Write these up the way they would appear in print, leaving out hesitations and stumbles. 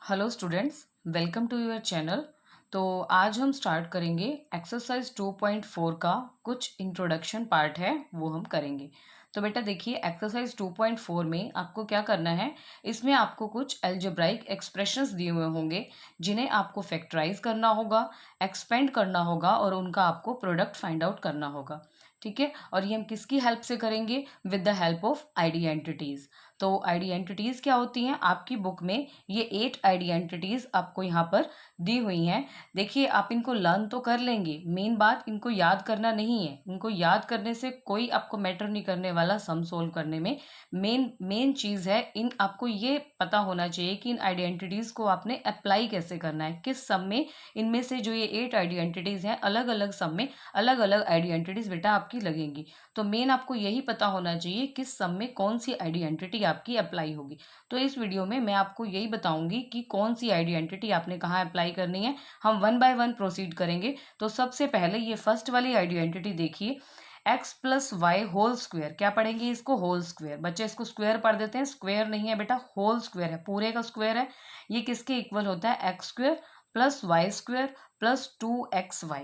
Hello students, welcome to your channel. तो आज हम स्टार्ट करेंगे एक्सरसाइज 2.4 का कुछ इंट्रोडक्शन पार्ट है वो हम करेंगे। तो बेटा देखिए, एक्सरसाइज 2.4 में आपको क्या करना है, इसमें आपको कुछ अलजेब्राइक एक्सप्रेशंस दिए हुए होंगे जिन्हें आपको फैक्टराइज करना होगा, एक्सपेंड करना होगा और उनका आपको प्रोडक्ट फाइंड आउट करना होगा। ठीक है, और ये हम किसकी हेल्प से करेंगे? With the help of identities. तो आइडेंटिटीज क्या होती हैं? आपकी बुक में ये 8 आइडेंटिटीज आपको यहाँ पर दी हुई हैं। देखिए, आप इनको लर्न तो कर लेंगे, मेन बात इनको याद करना नहीं है। इनको याद करने से कोई आपको मैटर नहीं करने वाला सम सोल्व करने में। मेन मेन चीज़ है, इन आपको ये पता होना चाहिए कि इन आइडेंटिटीज को आपने अप्लाई कैसे करना है, किस सम में। इनमें से जो ये 8 आइडेंटिटीज हैं, अलग अलग सम में अलग अलग आइडेंटिटीज बेटा आपकी लगेंगी। तो मेन आपको यही पता होना चाहिए किस सम में कौन सी आइडेंटिटी आपकी अप्लाई होगी। तो इस वीडियो में मैं आपको यही बताऊंगी कि कौन सी आइडेंटिटी आपने कहाँ अप्लाई करनी है। हम वन बाय वन प्रोसीड करेंगे। तो सबसे पहले ये फर्स्ट वाली आइडेंटिटी देखिए, X plus Y whole square. क्या पढ़ेंगे इसको? Whole square. बच्चे इसको स्क्वायर पढ़ देते हैं, स्क्वायर नहीं है बेटा, होल स्क्वायर है, पूरे का स्क्वायर है। ये किसके इक्वल होता है? X square plus Y square plus 2xy।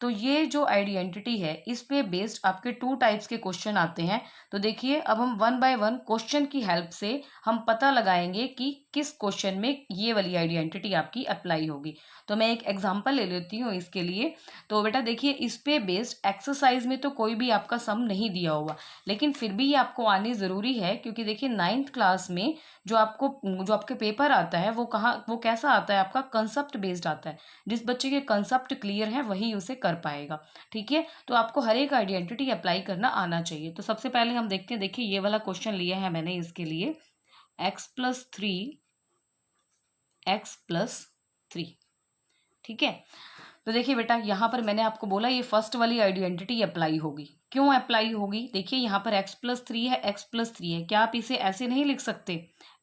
तो ये जो आइडेंटिटी है, इस पे बेस्ड आपके 2 टाइप्स के क्वेश्चन आते हैं। तो देखिए, अब हम वन बाय वन क्वेश्चन की हेल्प से हम पता लगाएंगे कि किस क्वेश्चन में ये वाली आइडेंटिटी आपकी अप्लाई होगी। तो मैं एक एग्जांपल ले लेती हूँ इसके लिए। तो बेटा देखिए, इस पे बेस्ड एक्सरसाइज में तो कोई भी आपका सम नहीं दिया हुआ, लेकिन फिर भी ये आपको आनी ज़रूरी है, क्योंकि देखिए 9th क्लास में जो आपके पेपर आता है वो कैसा आता है? आपका कंसेप्ट बेस्ड आता है। जिस बच्चे के कंसेप्ट क्लियर है वही उसे कर पाएगा। ठीक है, तो आपको हर एक आइडेंटिटी अप्लाई करना आना चाहिए। तो सबसे पहले हम देखते हैं। देखिए, ये वाला क्वेश्चन लिया है मैंने इसके लिए, x+3 ठीक है। तो देखिए बेटा, यहाँ पर मैंने आपको बोला ये फर्स्ट वाली आइडेंटिटी अप्लाई होगी। क्यों अप्लाई होगी? देखिए, यहाँ पर x+3 है, x+3 है। क्या आप इसे ऐसे नहीं लिख सकते?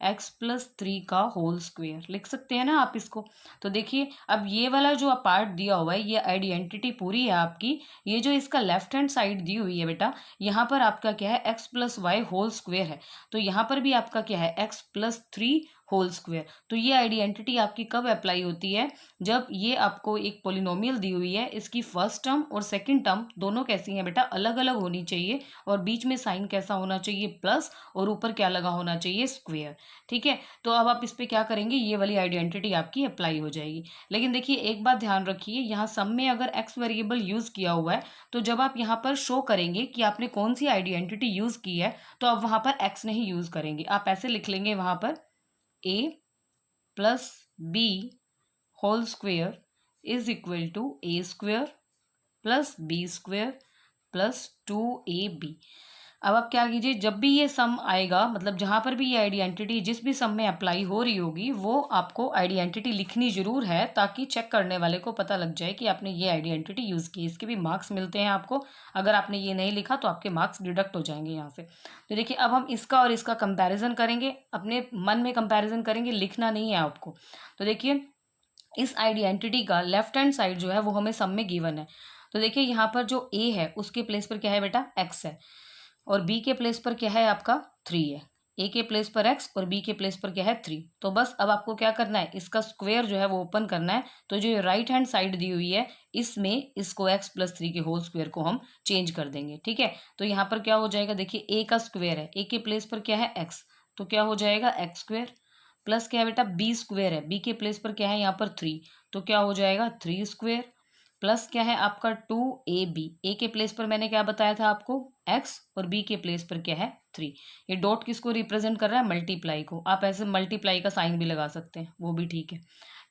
x+3 का होल स्क्वायर लिख सकते हैं ना आप इसको। तो देखिए, अब ये वाला जो पार्ट दिया हुआ है, ये आइडेंटिटी पूरी है आपकी। ये जो इसका लेफ्ट हैंड साइड दी हुई है बेटा, यहाँ पर आपका क्या है? x+y होल स्क्वायर है। तो यहाँ पर भी आपका क्या है? x+3 whole square. तो ये आइडेंटिटी आपकी कब अप्लाई होती है? जब ये आपको एक पोलिनोमियल दी हुई है, इसकी फर्स्ट टर्म और सेकंड टर्म दोनों कैसी हैं बेटा? अलग अलग होनी चाहिए। और बीच में साइन कैसा होना चाहिए? प्लस, और ऊपर क्या लगा होना चाहिए? स्क्वायर। ठीक है, तो अब आप इस पे क्या करेंगे? ये वाली आइडेंटिटी आपकी अप्लाई हो जाएगी। लेकिन देखिए, एक बात ध्यान रखिए, यहाँ सम में अगर एक्स वेरिएबल यूज किया हुआ है, तो जब आप यहाँ पर शो करेंगे कि आपने कौन सी आइडेंटिटी यूज की है, तो आप वहां पर एक्स नहीं यूज करेंगे। आप ऐसे लिख लेंगे वहां पर a+b whole square is equal to a² plus b² plus 2ab। अब आप क्या कीजिए, जब भी ये सम आएगा, मतलब जहां पर भी ये आइडेंटिटी जिस भी सम में अप्लाई हो रही होगी, वो आपको आइडेंटिटी लिखनी जरूर है, ताकि चेक करने वाले को पता लग जाए कि आपने ये आइडेंटिटी यूज की। इसके भी मार्क्स मिलते हैं आपको। अगर आपने ये नहीं लिखा तो आपके मार्क्स डिडक्ट हो जाएंगे यहाँ से। तो देखिए, अब हम इसका और इसका कंपैरिजन करेंगे, अपने मन में कंपैरिजन करेंगे, लिखना नहीं है आपको। तो देखिए, इस आइडेंटिटी का लेफ्ट हैंड साइड जो है वो हमें सम में गिवन है। तो देखिए, यहाँ पर जो a है उसके प्लेस पर क्या है बेटा? x है। और b के प्लेस पर क्या है आपका? 3 है। a के प्लेस पर x और b के प्लेस पर क्या है? 3। तो बस अब आपको क्या करना है? इसका स्क्वायर जो है वो ओपन करना है। तो जो राइट हैंड साइड दी हुई है, इसमें इसको x+3 के होल स्क्वायर को हम चेंज कर देंगे। ठीक है, तो यहाँ पर क्या हो जाएगा? देखिए, a का स्क्वायर है, a के प्लेस पर क्या है? x। तो क्या हो जाएगा? x² प्लस क्या है बेटा? b² है, b के प्लेस पर क्या है यहाँ पर? 3। तो क्या हो जाएगा? 3² प्लस क्या है आपका? 2ab। a के प्लेस पर मैंने क्या बताया था आपको? x, और b के प्लेस पर क्या है? 3। ये डॉट किसको रिप्रेजेंट कर रहा है? मल्टीप्लाई को। आप ऐसे मल्टीप्लाई का साइन भी लगा सकते हैं, वो भी ठीक है।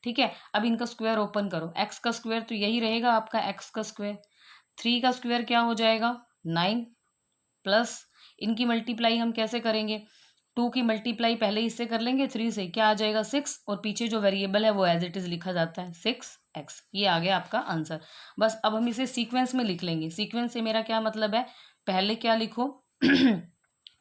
ठीक है, अब इनका स्क्वायर ओपन करो। x का स्क्वायर तो यही रहेगा आपका, x का स्क्वायर। 3 का स्क्वायर क्या हो जाएगा? 9 प्लस, इनकी मल्टीप्लाई हम कैसे करेंगे? 2 की मल्टीप्लाई पहले इससे कर लेंगे, 3 से। क्या आ जाएगा? 6। और पीछे जो वेरिएबल है वो एज इट इज लिखा जाता है, 6x। ये आ गया आपका आंसर। बस अब हम इसे सीक्वेंस में लिख लेंगे। सीक्वेंस से मेरा क्या मतलब है? पहले क्या लिखो?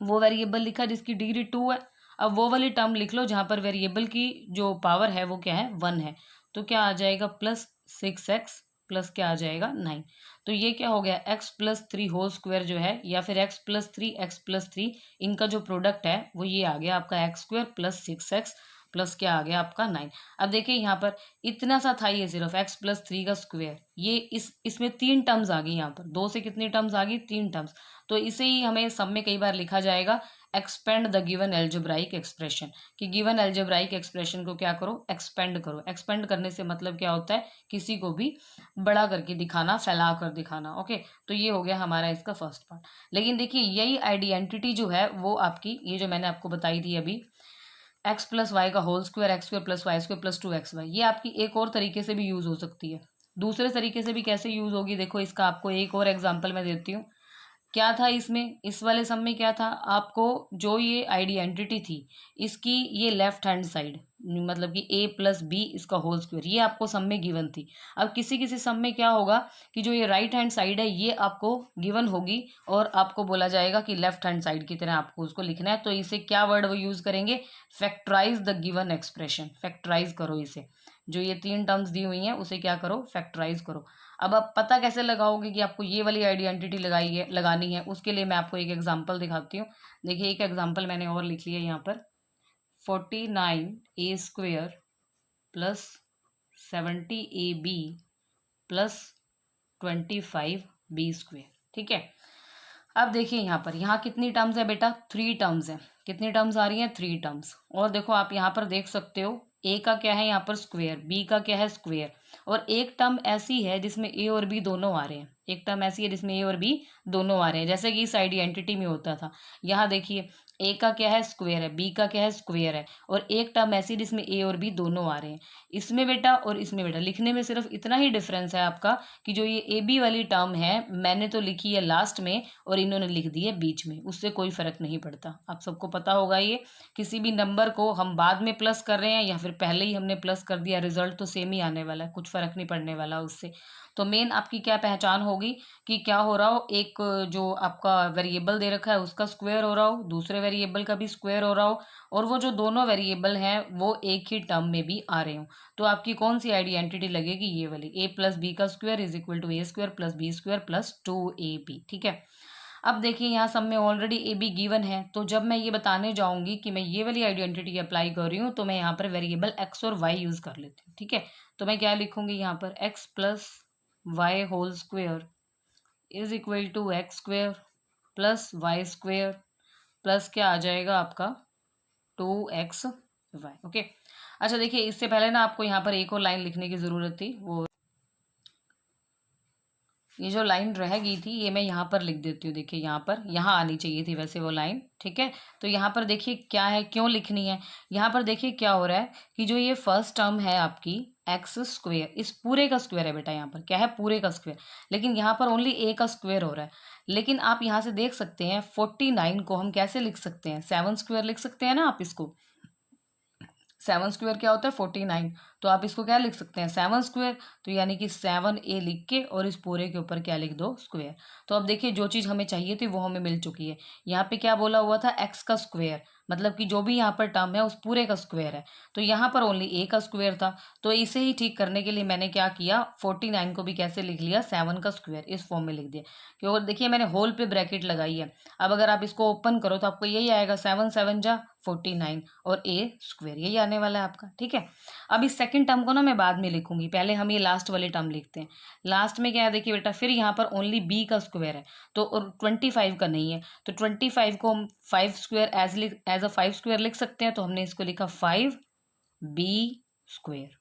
वो वेरिएबल लिखा जिसकी डिग्री 2 है। अब वो वाली टर्म लिख लो जहां पर वेरिएबल की जो पावर है वो क्या है? 1 है। तो क्या आ जाएगा? प्लस 6x प्लस क्या आ जाएगा? 9। तो ये क्या हो गया? x+3 होल स्क्वायर जो है, या फिर x+3 x+3, इनका जो प्रोडक्ट है वो ये आ गया आपका x² प्लस 6x। प्लस क्या आ गया आपका 9। अब देखिए यहाँ पर इतना सा था ये सिर्फ x+3 का स्क्वायर, ये इसमें 3 टर्म्स आ गई, यहाँ पर 2 से कितनी टर्म्स आ गई, 3 टर्म्स। तो इसे ही हमें सब में कई बार लिखा जाएगा expand the given algebraic expression, कि गिवन एल्जेब्राइक एक्सप्रेशन को क्या करो, एक्सपेंड करो। एक्सपेंड करने से मतलब क्या होता है, किसी को भी बड़ा करके दिखाना, फैला कर दिखाना। ओके, तो ये हो गया हमारा इसका फर्स्ट पार्ट। लेकिन देखिए यही आइडेंटिटी जो है वो आपकी, ये जो मैंने आपको बताई थी अभी, x+y का होल स्क्वायर, x2+y2+2xy, ये आपकी एक और तरीके से भी यूज हो सकती है। दूसरे तरीके से भी कैसे यूज होगी, देखो इसका आपको एक और एग्जाम्पल मैं देती हूँ। क्या था इसमें, इस वाले सम में क्या था, आपको जो ये आइडेंटिटी थी इसकी ये लेफ्ट हैंड साइड, मतलब कि a+b इसका होल स्क्वायर, ये आपको सम में गिवन थी। अब किसी किसी सम में क्या होगा कि जो ये राइट हैंड साइड है ये आपको गिवन होगी और आपको बोला जाएगा कि लेफ्ट हैंड साइड की तरह आपको उसको लिखना है। तो इसे क्या वर्ड वो यूज करेंगे, factorise the given expression, factorise करो इसे। जो ये 3 टर्म्स दी हुई हैं उसे क्या करो, फैक्टराइज करो। अब आप पता कैसे लगाओगे कि आपको ये वाली आइडेंटिटी लगानी है, उसके लिए मैं आपको एक एग्जांपल दिखाती हूँ। देखिए एक एग्जांपल मैंने और लिख लिया यहाँ पर, 49a² plus 70ab plus 25b²। ठीक है, अब देखिए यहाँ पर, यहाँ कितनी टर्म्स है बेटा, 3 टर्म्स है। कितनी टर्म्स आ रही हैं, 3 टर्म्स। और देखो आप यहाँ पर देख सकते हो, ए का क्या है यहाँ पर स्क्वेयर, बी का क्या है स्क्वेयर, और एक टर्म ऐसी है जिसमें ए और बी दोनों आ रहे हैं। एक टर्म ऐसी है जिसमें ए और बी दोनों आ रहे हैं, जैसे कि इस आइडेंटिटी में होता था। यहाँ देखिए ए का क्या है स्क्वेयर है, बी का क्या है स्क्वेयर है, और एक टर्म ऐसी जिसमें ए और बी दोनों आ रहे हैं। इसमें बेटा और इसमें बेटा लिखने में सिर्फ इतना ही डिफरेंस है आपका, कि जो ये ए बी वाली टर्म है मैंने तो लिखी है लास्ट में और इन्होंने लिख दी है बीच में, उससे कोई फर्क नहीं पड़ता। आप सबको पता होगा ये, किसी भी नंबर को हम बाद में प्लस कर रहे हैं या फिर पहले ही हमने प्लस कर दिया, रिजल्ट तो सेम ही आने वाला है, कुछ फर्क नहीं पड़ने वाला उससे। तो मेन आपकी क्या पहचान होगी कि क्या हो रहा हो, एक जो आपका वेरिएबल दे रखा है उसका स्क्वायर हो रहा हो, दूसरे वेरिएबल का भी स्क्वायर हो रहा हो, और वो जो दोनों वेरिएबल हैं वो एक ही टर्म में भी आ रहे हो। तो आपकी कौन सी आइडेंटिटी लगेगी, ये वाली, a+b का square is equal to a²+b² + 2ab। ठीक है, अब देखिए यहाँ सब में ऑलरेडी ए बी गिवन है, तो जब मैं ये बताने जाऊंगी कि मैं ये वाली आइडेंटिटी अप्लाई कर रही हूँ तो मैं यहाँ पर वेरिएबल एक्स और वाई यूज कर लेती हूँ। ठीक है, तो मैं क्या लिखूंगी यहाँ पर, x+y whole square is equal to x² + y² plus क्या आ जाएगा आपका 2xy। ओके, अच्छा देखिए इससे पहले ना आपको यहाँ पर एक और लाइन लिखने की जरूरत थी, वो ये जो लाइन रह गई थी ये मैं यहाँ पर लिख देती हूँ। देखिए यहाँ पर, यहाँ आनी चाहिए थी वैसे वो लाइन। ठीक है, तो यहाँ पर देखिए क्या है, क्यों लिखनी है, यहाँ पर देखिए क्या हो रहा है कि जो ये फर्स्ट टर्म है आपकी x², इस पूरे का स्क्वायर है बेटा, यहाँ पर क्या है, पूरे का स्क्वायर, लेकिन यहाँ पर ओनली a का स्क्वायर हो रहा है। लेकिन आप यहाँ से देख सकते हैं 49 को हम कैसे लिख सकते हैं, 7² लिख सकते हैं ना आप इसको। 7² क्या होता है, 49, तो आप इसको क्या लिख सकते हैं, 7², तो यानी कि 7a लिख के और इस पूरे के ऊपर क्या लिख दो, स्क्वायर। तो अब देखिए जो चीज़ हमें चाहिए थी वो हमें मिल चुकी है। यहाँ पे क्या बोला हुआ था, x का स्क्वायर, मतलब कि जो भी यहाँ पर टर्म है उस पूरे का स्क्वायर है, तो यहाँ पर ओनली a का स्क्वायर था। तो इसे ही ठीक करने के लिए मैंने क्या किया, 49 को भी कैसे लिख लिया, 7 का स्क्वायर, इस फॉर्म में लिख दिया। क्योंकि देखिए मैंने होल पे ब्रैकेट लगाई है। अब अगर आप इसको ओपन करो तो आपको यही आएगा, 7 7 जा 49 और a², यही आने वाला है आपका। ठीक है, अब इस सेकंड टर्म को ना मैं बाद में लिखूंगी, पहले हम ये लास्ट वाले टर्म लिखते हैं। लास्ट में क्या है देखिए बेटा, फिर यहाँ पर ओनली b का स्क्वायर है, तो 25 का नहीं है, तो 25 को हम 5² एज अ 5² लिख सकते हैं, तो हमने इसको लिखा 5b²।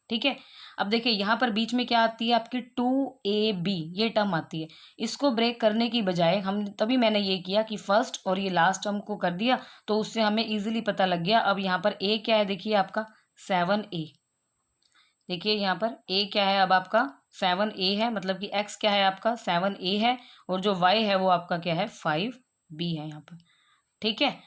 ठीक है, अब देखिए यहाँ पर बीच में क्या आती है आपकी 2ab, ये टर्म आती है। इसको ब्रेक करने की बजाय हम, तभी मैंने ये किया कि फर्स्ट और ये लास्ट टर्म को कर दिया, तो उससे हमें इजीली पता लग गया। अब यहाँ पर a क्या है देखिए आपका 7a, देखिए यहाँ पर a क्या है, अब आपका 7a है, मतलब कि x क्या है आपका 7a है, और जो y है वो आपका क्या है 5b है यहाँ पर। ठीक है,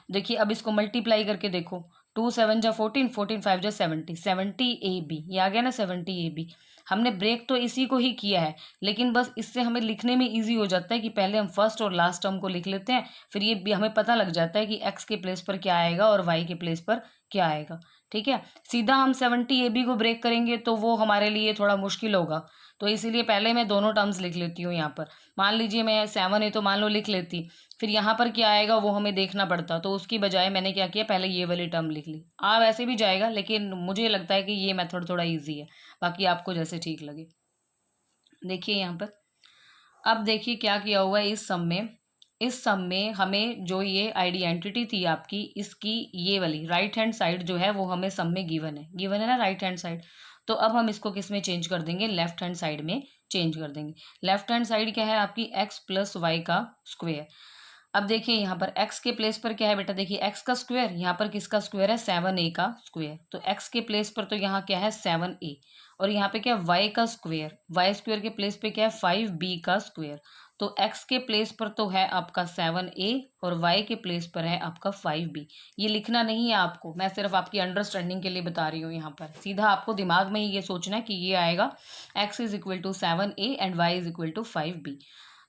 देखिए अब इसको मल्टीप्लाई करके देखो, 2 7 जा 14, 14 5 जा 70, 70ab, ये आ गया ना 70ab। हमने ब्रेक तो इसी को ही किया है, लेकिन बस इससे हमें लिखने में इजी हो जाता है कि पहले हम फर्स्ट और लास्ट टर्म को लिख लेते हैं, फिर ये भी हमें पता लग जाता है कि x के प्लेस पर क्या आएगा और y के प्लेस पर क्या आएगा। ठीक है, सीधा हम 70 ए बी को ब्रेक करेंगे तो वो हमारे लिए थोड़ा मुश्किल होगा, तो इसीलिए पहले मैं दोनों टर्म्स लिख लेती हूँ यहाँ पर। मान लीजिए मैं 7 है तो मान लो लिख लेती, फिर यहाँ पर क्या आएगा वो हमें देखना पड़ता, तो उसकी बजाय मैंने क्या किया, पहले ये वाली टर्म लिख ली। वैसे भी जाएगा, लेकिन मुझे लगता है कि ये मेथड थोड़ा ईजी है, बाकी आपको जैसे ठीक लगे। देखिए यहाँ पर, अब देखिए क्या किया हुआ है इस सम में हमें जो ये आइडेंटिटी थी आपकी, इसकी ये वाली राइट हैंड साइड जो है वो हमें सम में गिवन है ना राइट हैंड साइड। तो अब हम इसको किस में चेंज कर देंगे, लेफ्ट हैंड साइड में चेंज कर देंगे। लेफ्ट हैंड साइड क्या है आपकी, एक्स प्लस वाई का स्क्वेयर। अब देखिए यहाँ पर x के प्लेस पर क्या है बेटा, देखिए x का स्क्वायर, यहाँ पर किसका स्क्वायर है, 7a का स्क्वायर। तो x के प्लेस पर तो यहाँ क्या है 7a, और यहाँ पे क्या है y का स्क्वायर, y स्क्वायर के प्लेस पे क्या है 5b का स्क्वायर। तो x के प्लेस पर तो है आपका 7a और y के प्लेस पर है आपका 5b। ये लिखना नहीं है आपको, मैं सिर्फ आपकी अंडरस्टैंडिंग के लिए बता रही हूँ। यहाँ पर सीधा आपको दिमाग में ही ये सोचना है कि ये आएगा x is equal to 7a and y is equal to 5b।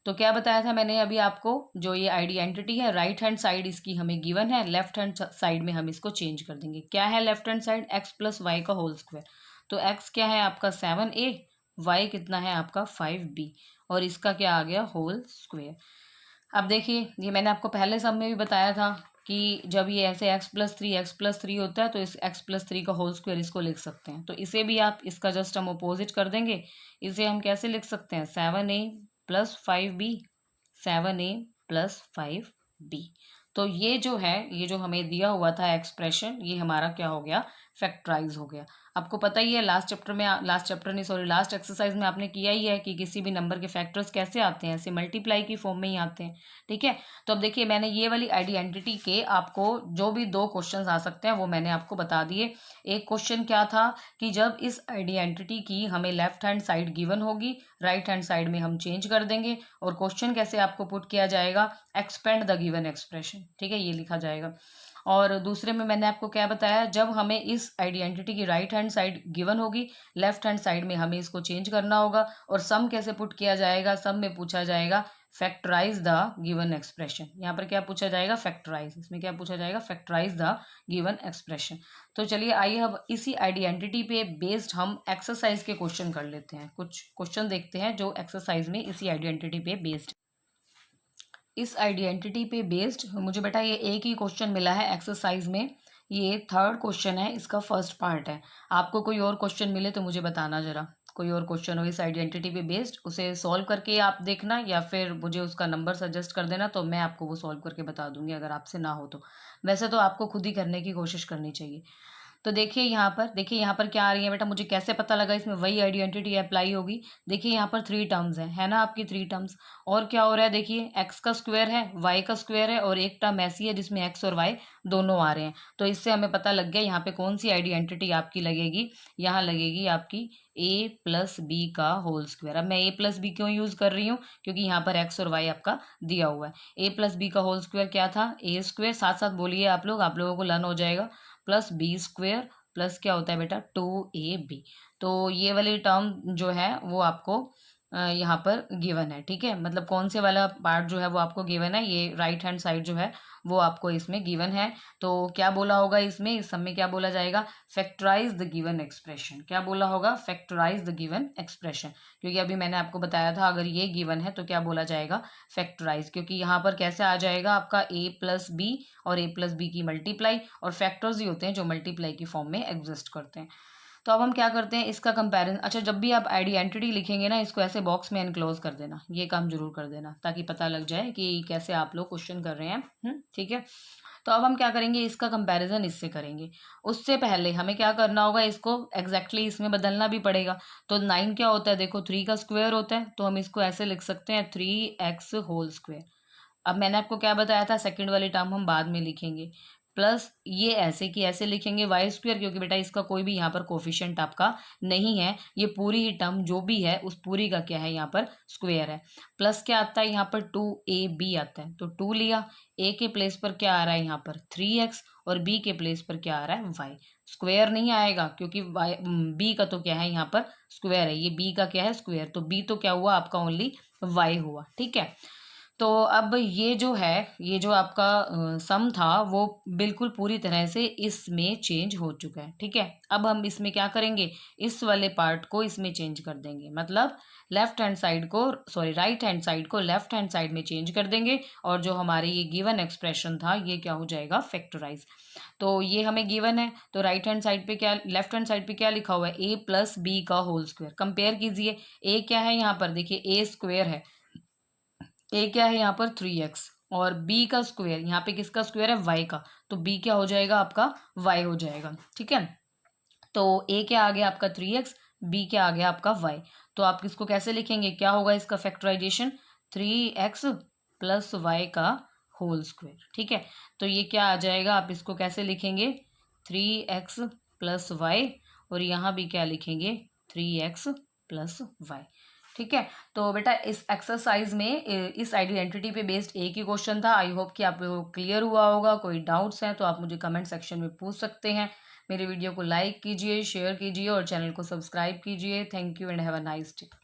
तो क्या बताया था मैंने अभी आपको, जो ये आइडेंटिटी है राइट हैंड साइड इसकी हमें गिवन है, लेफ्ट हैंड साइड में हम इसको चेंज कर देंगे। क्या है left hand side, X plus Y का होल स्क्वायर। तो एक्स क्या है आपका 7a, वाई कितना है आपका 5b, और इसका क्या आ गया होल स्क्वायर। अब देखिए ये मैंने आपको पहले सब में भी बताया था कि जब ये ऐसे x+3 होता है तो इस x+3 का होल स्क्वायर इसको लिख सकते हैं। तो इसे भी आप इसका जस्ट हम अपोजिट कर देंगे, इसे हम कैसे लिख सकते हैं 7a plus 5b, 7a plus 5b। तो ये जो है, ये जो हमें दिया हुआ था एक्सप्रेशन, ये हमारा क्या हो गया, फैक्टराइज हो गया। आपको पता ही है लास्ट लास्ट एक्सरसाइज में आपने किया ही है कि किसी भी नंबर के फैक्टर्स कैसे आते हैं, ऐसे मल्टीप्लाई की फॉर्म में ही आते हैं। ठीक है, तो अब देखिए मैंने ये वाली आइडेंटिटी के आपको जो भी दो क्वेश्चंस आ सकते हैं वो मैंने आपको बता दिए। एक क्वेश्चन क्या था कि जब इस आइडेंटिटी की हमें लेफ्ट हैंड साइड गिवन होगी, राइट हैंड साइड में हम चेंज कर देंगे, और क्वेश्चन कैसे आपको पुट किया जाएगा, एक्सपेंड द गिवन एक्सप्रेशन। ठीक है, ये लिखा जाएगा। और दूसरे में मैंने आपको क्या बताया, जब हमें इस आइडेंटिटी की राइट हैंड साइड गिवन होगी, लेफ्ट हैंड साइड में हमें इसको चेंज करना होगा, और सम कैसे पुट किया जाएगा, सम में पूछा जाएगा फैक्टराइज द गिवन एक्सप्रेशन। यहाँ पर क्या पूछा जाएगा, फैक्टराइज, इसमें क्या पूछा जाएगा, फैक्टराइज द गिवन एक्सप्रेशन। तो चलिए आइए अब इसी आइडेंटिटी पे बेस्ड हम एक्सरसाइज के क्वेश्चन कर लेते हैं। कुछ क्वेश्चन देखते हैं जो एक्सरसाइज में इसी आइडेंटिटी पे बेस्ड। इस आइडेंटिटी पे बेस्ड मुझे बेटा ये एक ही क्वेश्चन मिला है एक्सरसाइज में, ये थर्ड क्वेश्चन है, इसका फर्स्ट पार्ट है। आपको कोई और क्वेश्चन मिले तो मुझे बताना जरा, कोई और क्वेश्चन हो इस आइडेंटिटी पे बेस्ड, उसे सॉल्व करके आप देखना, या फिर मुझे उसका नंबर सजेस्ट कर देना तो मैं आपको वो सॉल्व करके बता दूंगी अगर आपसे ना हो तो। वैसे तो आपको खुद ही करने की कोशिश करनी चाहिए। तो देखिए यहाँ पर क्या आ रही है बेटा, मुझे कैसे पता लगा इसमें वही आइडेंटिटी अप्लाई होगी। देखिए यहाँ पर 3 टर्म्स है ना आपकी 3 टर्म्स। और क्या हो रहा है, देखिए एक्स का स्क्वायर है, वाई का स्क्वायर है, और एक टर्म ऐसी है जिसमें एक्स और वाई दोनों आ रहे हैं। तो इससे हमें पता लग गया यहाँ पे कौन सी आइडेंटिटी आपकी लगेगी, यहाँ लगेगी आपकी ए प्लस बी का होल स्क्वायर। अब मैं ए प्लस बी क्यों यूज कर रही हूँ, क्योंकि यहाँ पर एक्स और वाई आपका दिया हुआ है। ए प्लस बी का होल स्क्वायर क्या था, ए स्क्वायर, साथ साथ बोलिए आप लोगों को लर्न हो जाएगा, प्लस बी स्क्वायर प्लस क्या होता है बेटा 2ab। तो ये वाली टर्म जो है वो आपको यहाँ पर गिवन है। ठीक है, मतलब कौन से वाला पार्ट जो है वो आपको गिवन है, ये राइट हैंड साइड जो है वो आपको इसमें गिवन है। तो क्या बोला होगा इसमें, इस सब में क्या बोला जाएगा, फैक्टराइज द गिवन एक्सप्रेशन। क्या बोला होगा, फैक्टराइज द गिवन एक्सप्रेशन, क्योंकि अभी मैंने आपको बताया था अगर ये गिवन है तो क्या बोला जाएगा, फैक्टराइज, क्योंकि यहाँ पर कैसे आ जाएगा आपका a प्लस बी और a प्लस बी की मल्टीप्लाई, और फैक्टर्स ही होते हैं जो मल्टीप्लाई की फॉर्म में एग्जिस्ट करते हैं। तो अब हम क्या करते हैं इसका कंपैरिजन। अच्छा, जब भी आप आइडेंटिटी लिखेंगे ना, इसको ऐसे बॉक्स में एनक्लोज कर देना, ये काम जरूर कर देना, ताकि पता लग जाए कि कैसे आप लोग क्वेश्चन कर रहे हैं। ठीक है, तो अब हम क्या करेंगे, इसका कंपैरिजन इससे करेंगे। उससे पहले हमें क्या करना होगा, इसको एग्जैक्टली इसमें बदलना भी पड़ेगा। तो 9 क्या होता है, देखो 3 का स्क्वायर होता है, तो हम इसको ऐसे लिख सकते हैं 3x होल स्क्वायर। अब मैंने आपको क्या बताया था, सेकंड वाली टर्म हम बाद में लिखेंगे, प्लस ये ऐसे कि ऐसे लिखेंगे वाई स्क्वायर, क्योंकि बेटा इसका कोई भी यहाँ पर कोफिशिएंट आपका नहीं है, ये पूरी ही टर्म जो भी है उस पूरी का क्या है यहाँ पर स्क्वायर है। प्लस क्या आता है यहाँ पर 2ab आता है, तो 2 लिया, a के प्लेस पर क्या आ रहा है यहाँ पर 3x, और b के प्लेस पर क्या आ रहा है y। स्क्वायर नहीं आएगा क्योंकि b का तो क्या है यहाँ पर स्क्वायर है, ये b का क्या है स्क्वायर, तो b तो क्या हुआ आपका ओनली y हुआ। ठीक है, तो अब ये जो है, ये जो आपका सम था वो बिल्कुल पूरी तरह से इसमें चेंज हो चुका है। ठीक है, अब हम इसमें क्या करेंगे, इस वाले पार्ट को इसमें चेंज कर देंगे, मतलब लेफ्ट हैंड साइड को, सॉरी राइट हैंड साइड को लेफ्ट हैंड साइड में चेंज कर देंगे, और जो हमारे ये गिवन एक्सप्रेशन था ये क्या हो जाएगा, फैक्टराइज। तो ये हमें गिवन है, तो राइट हैंड साइड पे क्या, लेफ्ट हैंड साइड पे क्या लिखा हुआ है, ए प्लस बी का होल स्क्वायर। कंपेयर कीजिए, ए क्या है यहाँ पर, देखिए ए स्क्वायर है, ए क्या है यहाँ पर 3x, और b का स्क्वायर यहाँ पे किसका स्क्वायर है, y का, तो b क्या हो जाएगा आपका, y हो जाएगा। ठीक है, तो a क्या आ गया आपका 3x, b क्या आ गया आपका y। तो आप इसको कैसे लिखेंगे, क्या होगा इसका फैक्टराइजेशन, 3x प्लस वाई का होल स्क्वायर। ठीक है, तो ये क्या आ जाएगा, आप इसको कैसे लिखेंगे, 3x प्लस वाई, और यहाँ भी क्या लिखेंगे, 3x प्लस वाई। ठीक है, तो बेटा इस एक्सरसाइज में इस आइडेंटिटी पे बेस्ड एक ही क्वेश्चन था। आई होप कि आपको क्लियर हुआ होगा। कोई डाउट्स हैं तो आप मुझे कमेंट सेक्शन में पूछ सकते हैं। मेरे वीडियो को लाइक कीजिए, शेयर कीजिए और चैनल को सब्सक्राइब कीजिए। Thank you and have a nice day.